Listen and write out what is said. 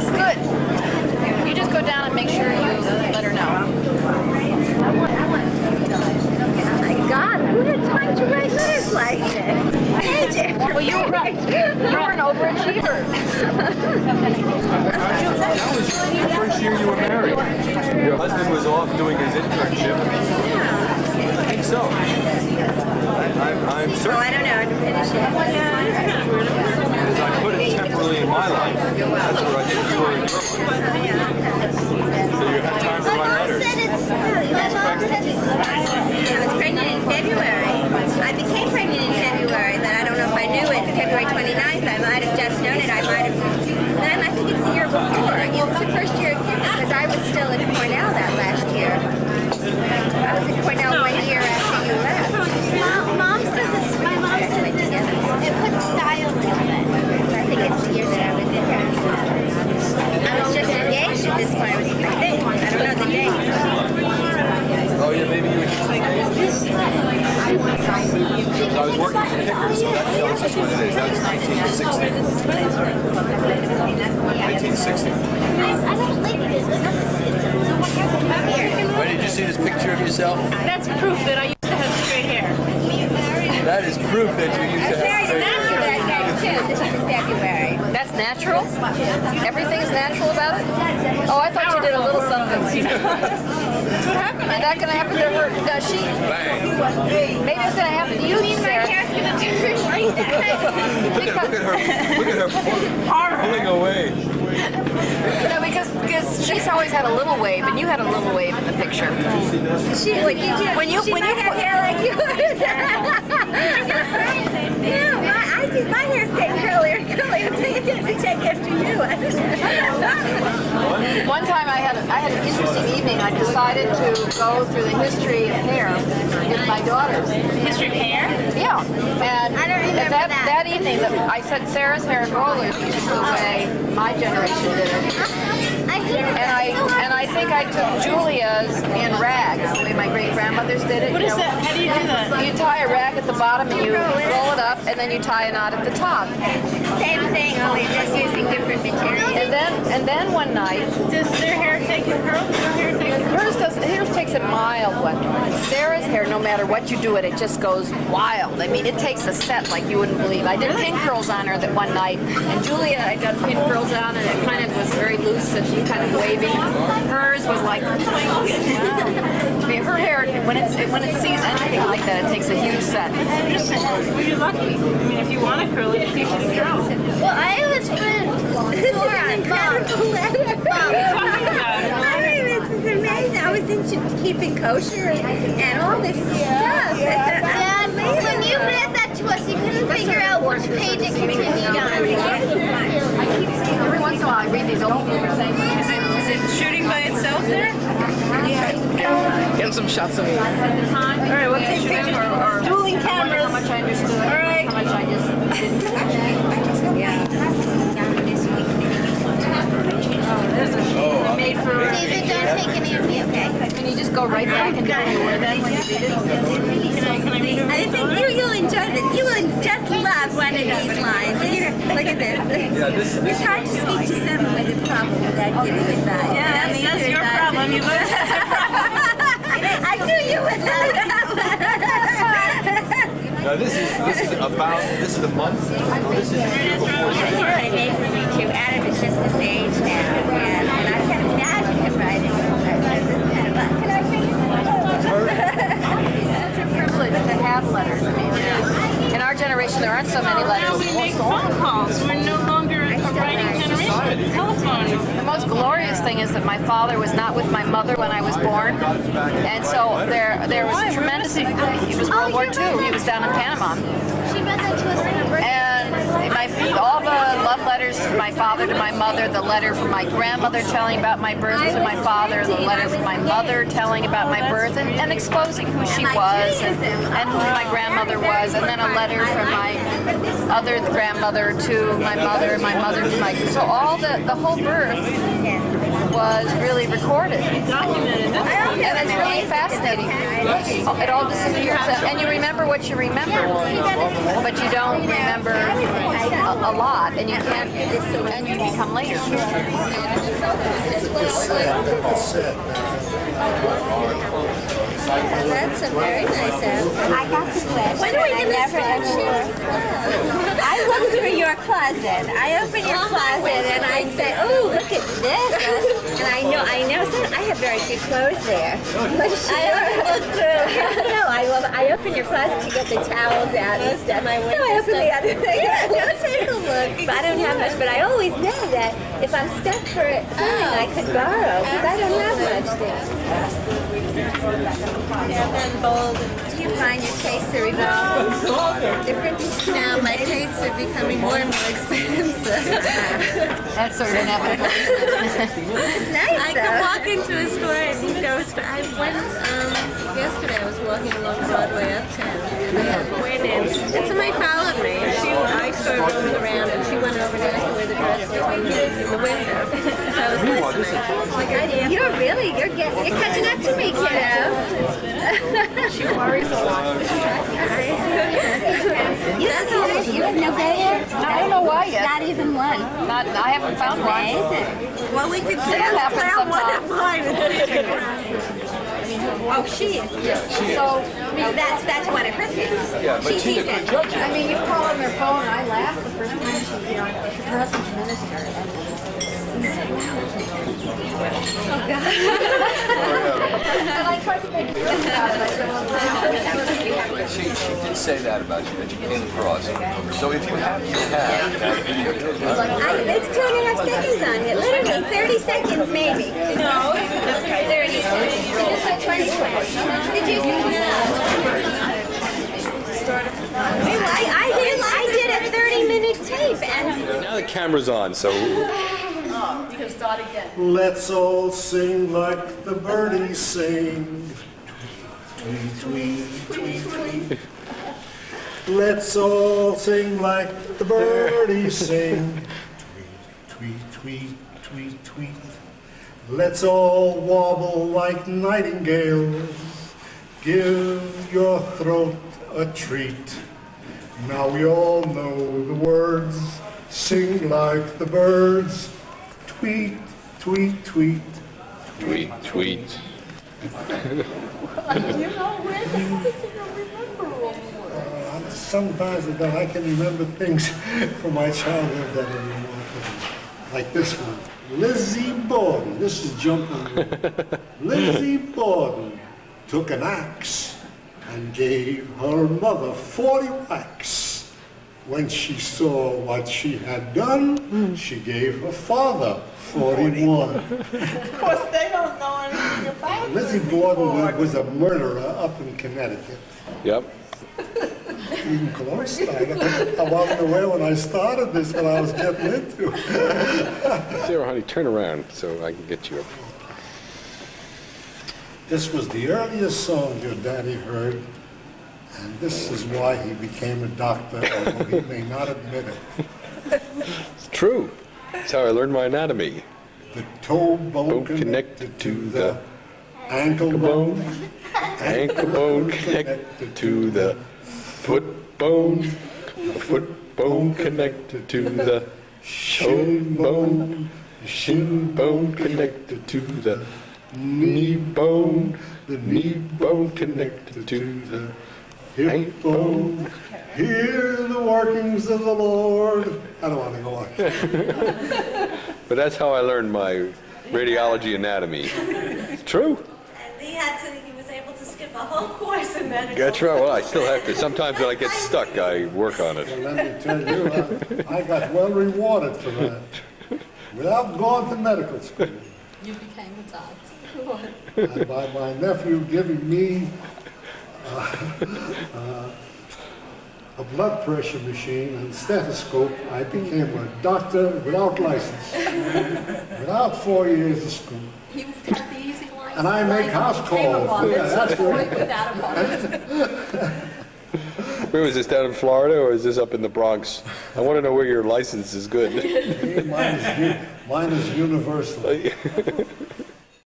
Good. You just go down and make sure you let her know. Oh my God, who had time to write letters like this? Well, you're an overachiever. That was the first year you were married. Your husband was off doing his internship. I think so. I'm certain. Oh, I don't know. I'm finishing. As I put it temporarily in my life, that's where I think you were in your life. So you had time to write letters. My mom said I was pregnant in February. I became pregnant in February, but I don't know if I knew it. February 29th, I might have just known it. I might have. Then I think it's the year before. It was the first year of Kidney because I was still at Cornell that last year. I was at Cornell 1 year after you left. Mom says it's, my mom says it puts style in it. I think it's the year that I was in there. I was just engaged at this point. I think. I don't know the date. Oh yeah, maybe you were just engaged. I was working for Pickers, so that tells us what it is. That's 1960. 1960. I don't like it. Why did you see this picture of yourself? That's proof that I used to have straight hair. That is proof that you used to have straight hair. This is February. That's natural? Everything is natural about it? Oh, I thought you did a little something. That's what happened. Is that going to happen to her? Does she? Maybe it's going to happen to you, Sarah. Hair's going to turn right Look at her pulling away. No, because she's always had a little wave, and you had a little wave in the picture. When you had hair like yours. Yeah, I think my hair's getting curlier and curlier until you get to take after you. One time I had an interesting evening. I decided to go through the history of hair with my daughters. History of hair? Yeah. And I don't remember that evening, I said Sarah's hair and rollers, which is the way my generation did it. And I think I took Julia's in rags, the way my great-grandmothers did it. What is that? How do you do that? You tie a rag at the bottom and you roll it up, and then you tie a knot at the top. Same thing, only just using different materials. And then one night, Does their hair take a curl? hers takes a mild one. Sarah's hair, no matter what you do it just goes wild. I mean, it takes a set like you wouldn't believe. I did pin curls on her that one night, and Julia, I got pin curls on, and it kind of was very loose and kind of wavy. Hers was like, I mean, her hair, when it sees anything like that, it takes a huge set. Well, you're lucky. I mean, if you want to curl it, it's easy to curl. Well, I was with Dora and Mom. This is amazing. I was into keeping kosher and all this stuff. Dad, when you read that to us, you couldn't figure out which page it continued on. Every once in a while, I read these old things. Is it shooting by itself there? Get some shots of me. All right, we'll take pictures. Dueling cameras. How much I understood. All right. How much I just didn't. Made for. David, don't take any of me, okay? Can you just go right back and tell me where that when you read it? I think you'll enjoy this. You will just love one of these lines. Look at this. Yeah, this It's hard to speak to someone with a problem without giving advice. Yeah, that's your problem. You learned that's your problem. I knew you would love that Now this is the month. This is the year before. It amazes me too. Adam is just this age now, and I can't imagine him writing. Can I take It's a privilege to have letters. I mean, in our generation, there aren't so many Now letters. we make phone calls. We're no longer a writing generation. Telephone. The most glorious thing is that my father was not with my mother when I was born, and so there was tremendous. It was World War II. He was down in Panama, She read that to us in her birthday. and all the love letters from my father to my mother, the letter from my grandmother telling about my birth to my father, the letter from my mother telling about my birth and exposing who she was and who my grandmother was, and then a letter from my other grandmother to my mother, and my mother to my. So all the whole birth was really recorded. Documented. And it's really fascinating. It all disappears, and you remember what you remember, but you don't remember a lot, and you can't, and you become later. That's a very nice outfit. I got the sweatshirt. When are we going to I look through your closet. I open your closet and I say, "Oh, look at this!" And I know. I have very few clothes there. I look through. No, I open your closet to get the towels out and stuff. So I open the other thing. Yeah, go take a look. I don't have much, but I always know that if I'm stuck for something, I could borrow because I don't have much there. Yeah, then bold. Do you find your tastes are evolving? Different? Now my tastes are becoming more and more expensive. That's sort of inevitable. It's nice. I can walk into a store and go. I went yesterday. I was walking along Broadway uptown, and I went in, and somebody followed me. And I started roaming around, and she went over there where the dress was in the window. So I was listening. You're catching up to me, kiddo. She worries a lot. You have no bear? I don't know why yet. Not even one. I haven't found one. Amazing. Well, we could found one of mine. Oh, she is. Yeah. So that's one of her things. Yeah, but she's a good judge. I mean, you call on their phone. I laughed the first time her husband's minister. Oh, God. And I tried to make a joke about it. I said, well, She did say that about you, that you came across. So if you have, you have. It's 2.5 seconds on it. Literally 30 seconds, maybe. No. 30 seconds. Just like 20 seconds. Did you I did a 30-minute tape. And Now the camera's on, so you can start again. Let's all sing like the birdies sing. Tweet, tweet, tweet, tweet. Let's all sing like the birdies sing. Tweet, tweet, tweet, tweet. Let's all wobble like nightingales. Give your throat a treat. Now we all know the words. Sing like the birds. Tweet, tweet, tweet. tweet, tweet. Sometimes I can remember things from my childhood that are remarkable. Like this one. Lizzie Bone. This is jumping. Lizzie Bone took an axe and gave her mother 40 whacks. When she saw what she had done, she gave her father 41. Of course, they don't know anything about Lizzie Borden was a murderer up in Connecticut. Yep. Even close. I wasn't aware when I started this, what I was getting into. Sarah, honey, turn around so I can get you up. This was the earliest song your daddy heard, and this is why he became a doctor, although he may not admit it. It's true. That's how I learned my anatomy. The toe bone connected to the ankle bone, Ankle bone connected to the foot bone. The foot bone connected to the shin bone. The shin bone connected to the knee bone. The knee bone connected to the hip bone. Hear the workings of the Lord. I don't want to go on. But that's how I learned my radiology anatomy. It's true. And he was able to skip a whole course in medical. That's right. Well, I still have to. Sometimes when I get stuck, I work on it. Let me tell you, I got well rewarded for that. Without going to medical school. You became a doctor. And by my nephew giving me a blood pressure machine and stethoscope, I became a doctor without license, without 4 years of school. He got the easy life. And I make house calls. Yeah, that's great. Without a Where was this, down in Florida, or is this up in the Bronx? I want to know where your license is good. Mine is universal.